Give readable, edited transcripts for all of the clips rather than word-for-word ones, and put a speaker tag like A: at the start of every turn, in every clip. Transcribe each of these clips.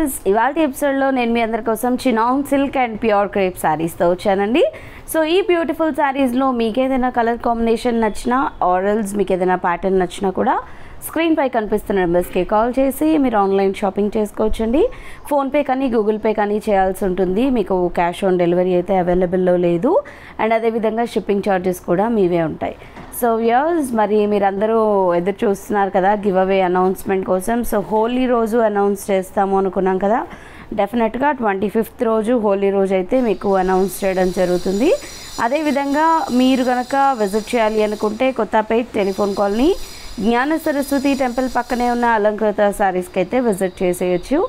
A: Viewers, ఇవాల్టి ఎపిసోడ్లో నేను మీ అందరి కోసం చినాంగ్ సిల్క్ అండ్ ప్యూర్ క్రేప్ శారీస్తో వచ్చానండి. సో ఈ బ్యూటిఫుల్ శారీస్లో మీకు ఏదైనా కలర్ కాంబినేషన్ నచ్చినా ఆర్ఎల్స్ మీకు ఏదైనా ప్యాటర్న్ నచ్చినా కూడా స్క్రీన్ పై కనిపిస్తున్న నెంబర్స్కి కాల్ చేసి మీరు ఆన్లైన్ షాపింగ్ చేసుకోవచ్చండి. ఫోన్పే కానీ గూగుల్ పే కానీ చేయాల్సి ఉంటుంది. మీకు క్యాష్ ఆన్ డెలివరీ అయితే అవైలబుల్లో లేదు. అండ్ అదేవిధంగా షిప్పింగ్ ఛార్జెస్ కూడా మీవే ఉంటాయి. సో వ్యూవర్స్, మరి మీరందరూ ఎదురు చూస్తున్నారు కదా గివ్ అవే అనౌన్స్మెంట్ కోసం. సో హోలీ రోజు అనౌన్స్ చేస్తాము అనుకున్నాం కదా. డెఫినెట్గా 25th రోజు హోలీ రోజు అయితే మీకు అనౌన్స్ చేయడం జరుగుతుంది. అదేవిధంగా మీరు కనుక విజిట్ చేయాలి అనుకుంటే కొత్తపేట్ టెలిఫోన్ కాలనీ జ్ఞాన సరస్వతి టెంపుల్ పక్కనే ఉన్న అలంకృత శారీస్కి అయితే విజిట్ చేసేయచ్చు.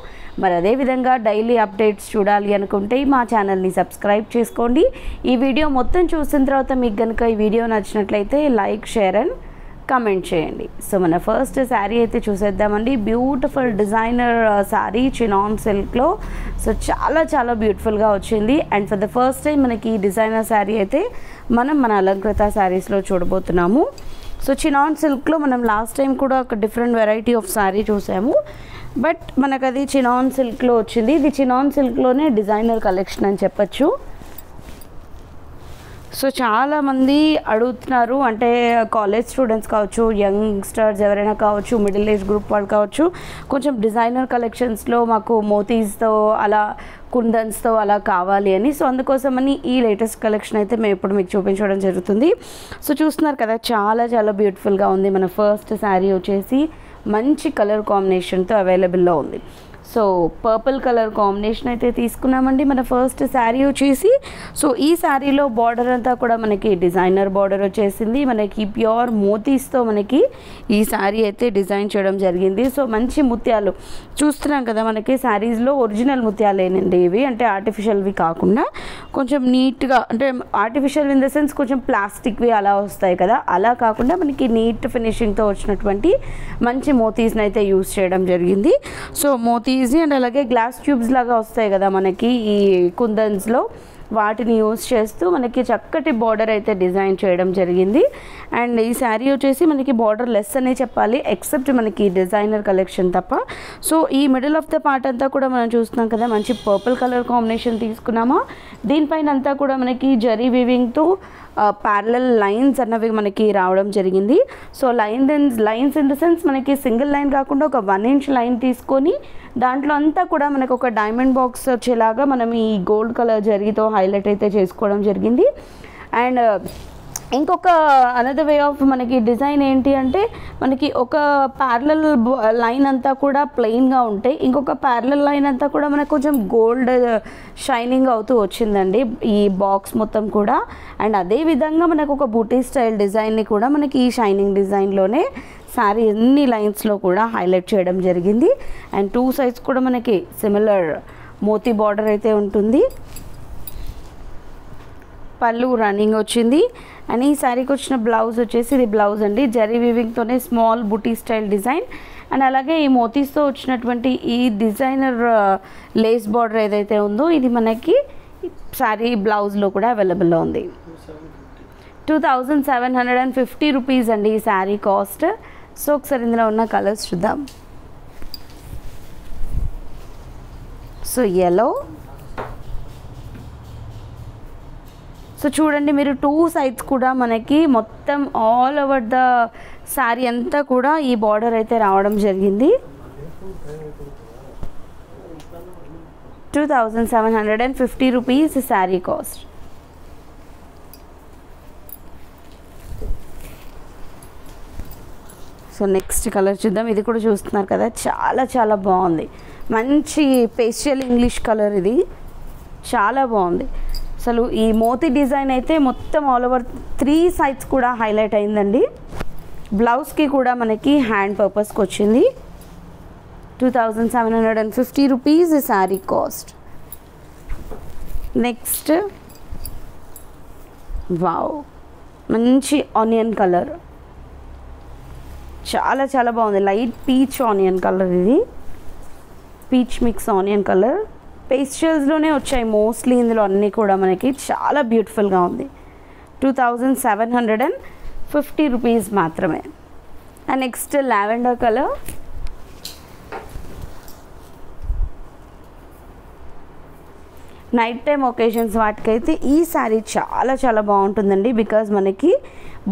A: మరి అదేవిధంగా డైలీ అప్డేట్స్ చూడాలి అనుకుంటే మా ఛానల్ని సబ్స్క్రైబ్ చేసుకోండి. ఈ వీడియో మొత్తం చూసిన తర్వాత మీకు కనుక ఈ వీడియో నచ్చినట్లయితే లైక్, షేర్ అండ్ కమెంట్ చేయండి. సో మన ఫస్ట్ శారీ అయితే చూసేద్దామండి. బ్యూటిఫుల్ డిజైనర్ శారీ చినాన్ సిల్క్లో. సో చాలా బ్యూటిఫుల్గా వచ్చింది. And for the first time మనకి ఈ డిజైనర్ శారీ అయితే మన అలంకృత శారీస్లో చూడబోతున్నాము. సో చినాన్ సిల్క్లో మనం లాస్ట్ టైం కూడా ఒక డిఫరెంట్ వెరైటీ ఆఫ్ శారీ చూసాము. బట్ మనకు అది చినాన్ సిల్క్లో వచ్చింది. ఇది చినాన్ సిల్క్లోనే డిజైనర్ కలెక్షన్ అని చెప్పచ్చు. సో చాలామంది అడుగుతున్నారు, అంటే కాలేజ్ స్టూడెంట్స్ కావచ్చు, యంగ్స్టర్స్ ఎవరైనా కావచ్చు, మిడిల్ ఏజ్ గ్రూప్ వాళ్ళు కావచ్చు, కొంచెం డిజైనర్ కలెక్షన్స్లో మాకు మోతీస్తో అలా కుందన్స్తో అలా కావాలి అని. సో అందుకోసమని ఈ లేటెస్ట్ కలెక్షన్ అయితే మేము ఇప్పుడు మీకు చూపించడం జరుగుతుంది. సో చూస్తున్నారు కదా, చాలా బ్యూటిఫుల్గా ఉంది. మన ఫస్ట్ శారీ వచ్చేసి మంచి కలర్ కాంబినేషన్తో అవైలబుల్లో ఉంది. సో పర్పుల్ కలర్ కాంబినేషన్ అయితే తీసుకున్నామండి. మన ఫస్ట్ శారీ వచ్చేసి, సో ఈ శారీలో బార్డర్ అంతా కూడా మనకి డిజైనర్ బార్డర్ వచ్చేసింది. మనకి ప్యూర్ మోతీస్తో మనకి ఈ శారీ అయితే డిజైన్ చేయడం జరిగింది. సో మంచి ముత్యాలు చూస్తున్నాం కదా, మనకి శారీస్లో ఒరిజినల్ ముత్యాలేనండి ఇవి, అంటే ఆర్టిఫిషియల్వి కాకుండా కొంచెం నీట్గా, అంటే ఆర్టిఫిషియల్ ఇన్ ద సెన్స్ కొంచెం ప్లాస్టిక్వి అలా వస్తాయి కదా, అలా కాకుండా మనకి నీట్ ఫినిషింగ్తో వచ్చినటువంటి మంచి మోతీస్ని అయితే యూస్ చేయడం జరిగింది. సో మోతీస్ అండ్ అలాగే గ్లాస్ ట్యూబ్స్ లాగా వస్తాయి కదా మనకి ఈ కుందన్స్లో, వాటిని యూస్ చేస్తూ మనకి చక్కటి బార్డర్ అయితే డిజైన్ చేయడం జరిగింది. అండ్ ఈ శారీ వచ్చేసి మనకి బార్డర్ లెస్ అనే చెప్పాలి, ఎక్సెప్ట్ మనకి డిజైనర్ కలెక్షన్ తప్ప. సో ఈ మిడిల్ ఆఫ్ ద పార్ట్ అంతా కూడా మనం చూస్తున్నాం కదా, మంచి పర్పుల్ కలర్ కాంబినేషన్ తీసుకున్నామా. దీనిపైన అంతా కూడా మనకి జరీ వీవింగ్తో ప్యారలల్ లైన్స్ అన్నవి మనకి రావడం జరిగింది. So lines in the sense మనకి సింగిల్ లైన్ కాకుండా ఒక 1 inch లైన్ తీసుకొని దాంట్లో అంతా కూడా మనకు ఒక డైమండ్ బాక్స్ వచ్చేలాగా మనం ఈ గోల్డ్ కలర్ జరీతో హైలైట్ అయితే చేసుకోవడం జరిగింది. అండ్ ఇంకొక అనదర్ వే ఆఫ్ మనకి డిజైన్ ఏంటి అంటే, మనకి ఒక ప్యారలల్ లైన్ అంతా కూడా ప్లెయిన్గా ఉంటాయి, ఇంకొక ప్యారలల్ లైన్ అంతా కూడా మనకు కొంచెం గోల్డ్ షైనింగ్ అవుతూ వచ్చిందండి ఈ బాక్స్ మొత్తం కూడా. అండ్ అదేవిధంగా మనకు ఒక బూటీ స్టైల్ డిజైన్ని కూడా మనకి ఈ షైనింగ్ డిజైన్లోనే శారీ అన్ని లైన్స్లో కూడా హైలైట్ చేయడం జరిగింది. అండ్ 2 sides కూడా మనకి సిమిలర్ మోతీ బార్డర్ అయితే ఉంటుంది. పళ్ళు రన్నింగ్ వచ్చింది. అండ్ ఈ శారీకి వచ్చిన బ్లౌజ్ వచ్చేసి ఇది బ్లౌజ్ అండి, zari వీవింగ్తోనే small buti style design. And అలాగే ఈ మోతీస్తో వచ్చినటువంటి ఈ డిజైనర్ లేస్ బార్డర్ ఏదైతే ఉందో ఇది మనకి శారీ బ్లౌజ్లో కూడా అవైలబుల్లో ఉంది. 2750 రూపీస్ అండి ఈ శారీ కాస్ట్. సో ఒకసారి ఇందులో ఉన్న కలర్స్ చూద్దాం. సో ఎల్లో, సో చూడండి మీరు 2 sides కూడా మనకి మొత్తం ఆల్ ఓవర్ ద శారీ అంతా కూడా ఈ బార్డర్ అయితే రావడం జరిగింది. 2750 rupees sari cost. So next colour చూద్దాం. ఇది కూడా చూస్తున్నారు కదా, చాలా బాగుంది. మంచి పేస్టల్ ఇంగ్లీష్ కలర్, ఇది చాలా బాగుంది. అసలు ఈ మోతీ డిజైన్ అయితే మొత్తం ఆల్ ఓవర్ 3 sides కూడా హైలైట్ అయిందండి. బ్లౌజ్కి కూడా మనకి హ్యాండ్ పర్పస్కి వచ్చింది. 2750 rupees sari cost. Next, wow, మంచి ఆనియన్ కలర్, చాలా బాగుంది. లైట్ పీచ్ ఆనియన్ కలర్, ఇది పీచ్ మిక్స్ ఆనియన్ కలర్. పేస్టల్స్లోనే వచ్చాయి మోస్ట్లీ ఇందులో అన్నీ కూడా మనకి. చాలా బ్యూటిఫుల్గా ఉంది. 2750 రూపీస్ మాత్రమే. And next lavender colour, night time occasions వాటికైతే ఈ శారీ చాలా చాలా బాగుంటుందండి. బికాజ్ మనకి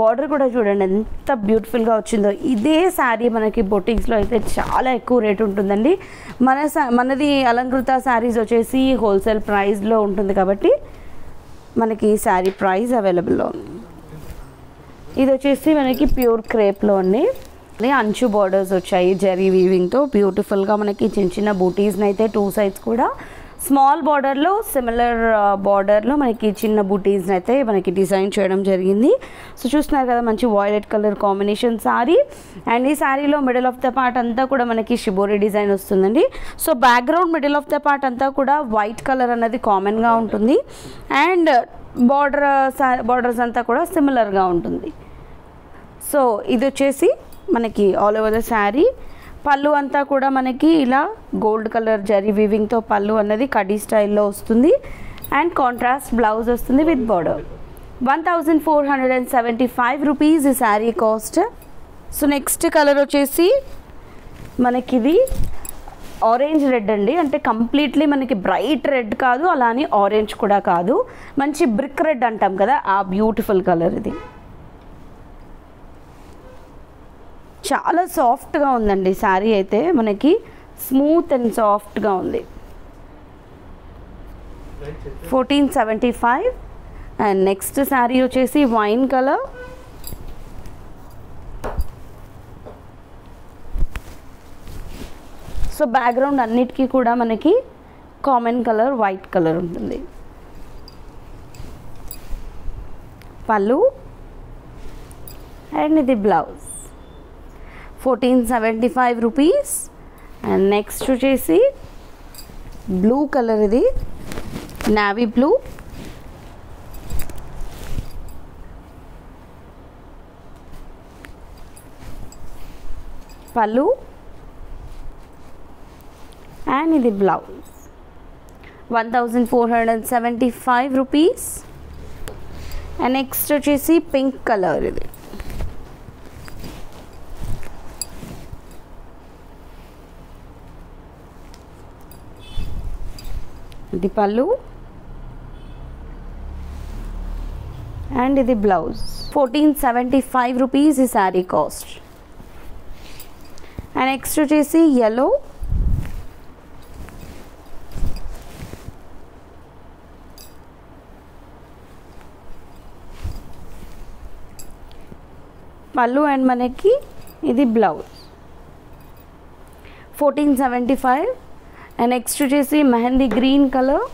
A: బార్డర్ కూడా చూడండి ఎంత బ్యూటిఫుల్గా వచ్చిందో. ఇదే శారీ మనకి బొటిక్స్లో అయితే చాలా ఎక్కువ రేట్ ఉంటుందండి. మనది అలంకృత శారీస్ వచ్చేసి హోల్సేల్ ప్రైస్లో ఉంటుంది కాబట్టి మనకి ఈ శారీ ప్రైస్ అవైలబుల్లో ఉంది. ఇది వచ్చేసి మనకి ప్యూర్ క్రేప్లో అండి. అంచు బార్డర్స్ వచ్చాయి జరీ వీవింగ్తో బ్యూటిఫుల్గా. మనకి చిన్న చిన్న బూటీస్ని అయితే 2 సైడ్స్ కూడా స్మాల్ బార్డర్లో సిమిలర్ బార్డర్లో మనకి చిన్న బూటీస్ని అయితే మనకి డిజైన్ చేయడం జరిగింది. సో చూస్తున్నారు కదా మంచి violet colour combination sari. And ఈ శారీలో మిడిల్ ఆఫ్ ద పార్ట్ అంతా కూడా మనకి షిబోరి డిజైన్ వస్తుందండి. So background middle of the part అంతా కూడా వైట్ కలర్ అనేది కామన్గా ఉంటుంది. అండ్ బార్డర్స్ అంతా కూడా సిమిలర్గా ఉంటుంది. సో ఇది వచ్చేసి మనకి ఆల్ ఓవర్ ద శారీ. పళ్ళు అంతా కూడా మనకి ఇలా గోల్డ్ కలర్ జరీ వీవింగ్తో పళ్ళు అన్నది కడీ స్టైల్లో వస్తుంది. అండ్ కాంట్రాస్ట్ బ్లౌజ్ వస్తుంది విత్ బార్డర్. 1475 రూపీస్ ఈ sari cost. So next colour వచ్చేసి మనకి ఇది ఆరెంజ్ రెడ్ అండి. అంటే కంప్లీట్లీ మనకి బ్రైట్ రెడ్ కాదు, అలానే ఆరెంజ్ కూడా కాదు, మంచి బ్రిక్ రెడ్ అంటాం కదా ఆ బ్యూటిఫుల్ కలర్ ఇది. చాలా సాఫ్ట్గా ఉందండి శారీ అయితే, మనకి స్మూత్ అండ్ సాఫ్ట్గా ఉంది. 1475. అండ్ నెక్స్ట్ శారీ వచ్చేసి వైన్ కలర్. సో బ్యాక్గ్రౌండ్ అన్నిటికీ కూడా మనకి కామన్ కలర్ వైట్ కలర్ ఉంటుంది. పళ్ళు అండ్ ఇది బ్లౌజ్. 1475 రూపీస్. అండ్ నెక్స్ట్ వచ్చేసి బ్లూ కలర్, ఇది నావీ బ్లూ. పళ్ళు అండ్ ఇది బ్లౌజ్. 1475 రూపీస్. అండ్ నెక్స్ట్ వచ్చేసి పింక్ కలర్, ఇది ఇది పళ్ళు అండ్ ఇది బ్లౌజ్. 1475 రూపీస్ ఈ శారీ కాస్ట్. అండ్ నెక్స్ట్ వచ్చేసి yellow. పళ్ళు అండ్ మనకి ఇది బ్లౌజ్. 1475. అండ్ నెక్స్ట్ వచ్చేసి మెహందీ గ్రీన్ కలర్.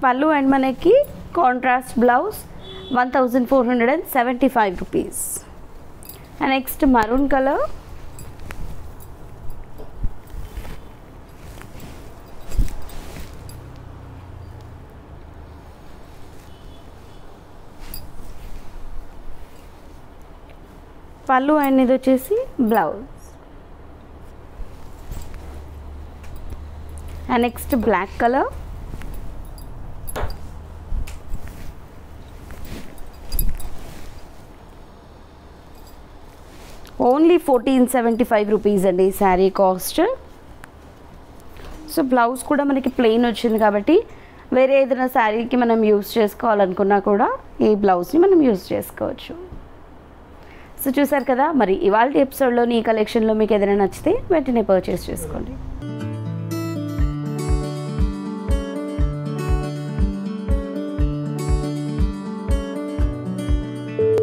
A: పళ్ళు అండ్ మనకి contrast blouse. 1475 rupees. And next maroon colour. పళ్ళు అండ్ ఇది వచ్చేసి blouse. And next black colour. Only 1475 rupees అండి శారీ కాస్ట్. సో బ్లౌజ్ కూడా మనకి ప్లెయిన్ వచ్చింది కాబట్టి వేరే ఏదైనా శారీకి మనం యూస్ చేసుకోవాలనుకున్నా కూడా ఈ బ్లౌజ్ని మనం యూస్ చేసుకోవచ్చు. సో చూసారు కదా, మరి ఇవాళ ఎపిసోడ్లోని ఈ కలెక్షన్లో మీకు ఏదైనా నచ్చితే వెంటనే పర్చేస్ చేసుకోండి.